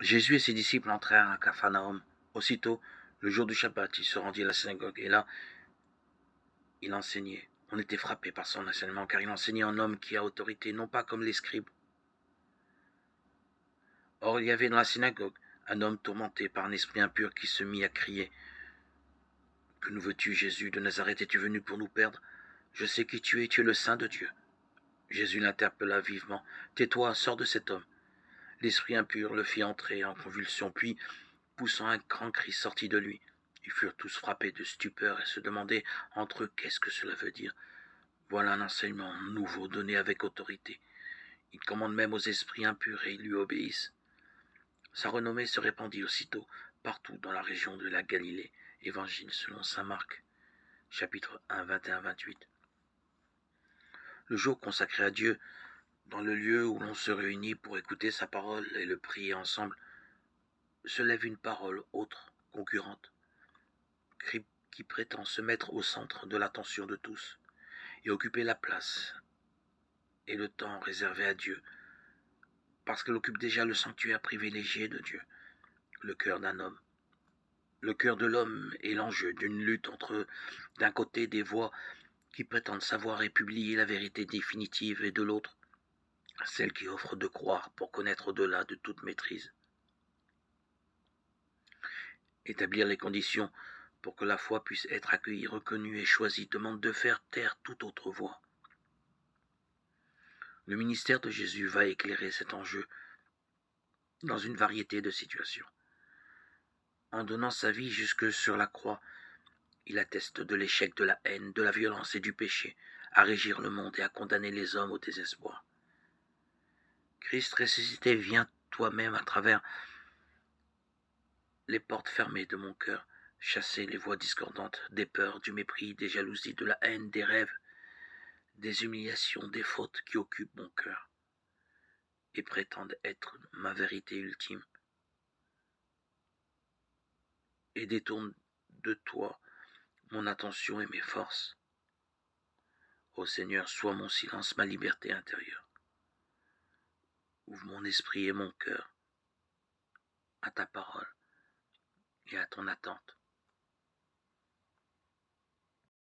Jésus et ses disciples entrèrent à Capharnaüm. Aussitôt, le jour du Shabbat, il se rendit à la synagogue, et là, il enseignait. On était frappé par son enseignement, car il enseignait en homme qui a autorité, non pas comme les scribes. Or, il y avait dans la synagogue un homme tourmenté par un esprit impur qui se mit à crier. « Que nous veux-tu, Jésus de Nazareth? Es-tu venu pour nous perdre? Je sais qui tu es le Saint de Dieu. » Jésus l'interpella vivement. « Tais-toi, sors de cet homme. » L'esprit impur le fit entrer en convulsion, puis, poussant un grand cri, sortit de lui. Ils furent tous frappés de stupeur et se demandaient entre eux qu'est-ce que cela veut dire. Voilà un enseignement nouveau donné avec autorité. Il commande même aux esprits impurs et ils lui obéissent. Sa renommée se répandit aussitôt partout dans la région de la Galilée. Évangile selon saint Marc, chapitre 1, 21-28. Le jour consacré à Dieu, dans le lieu où l'on se réunit pour écouter sa parole et le prier ensemble, se lève une parole autre, concurrente, qui prétend se mettre au centre de l'attention de tous et occuper la place et le temps réservé à Dieu, parce qu'elle occupe déjà le sanctuaire privilégié de Dieu, le cœur d'un homme. Le cœur de l'homme est l'enjeu d'une lutte entre, d'un côté, des voix qui prétendent savoir et publier la vérité définitive, et de l'autre, celles qui offrent de croire pour connaître au-delà de toute maîtrise. Établir les conditions pour que la foi puisse être accueillie, reconnue et choisie demande de faire taire toute autre voix. Le ministère de Jésus va éclairer cet enjeu dans une variété de situations. En donnant sa vie jusque sur la croix, il atteste de l'échec de la haine, de la violence et du péché, à régir le monde et à condamner les hommes au désespoir. Christ ressuscité, viens toi-même à travers les portes fermées de mon cœur, chasser les voix discordantes, des peurs, du mépris, des jalousies, de la haine, des rêves, des humiliations, des fautes qui occupent mon cœur et prétendent être ma vérité ultime, et détourne de toi mon attention et mes forces. Ô Seigneur, sois mon silence, ma liberté intérieure. Ouvre mon esprit et mon cœur à ta parole et à ton attente.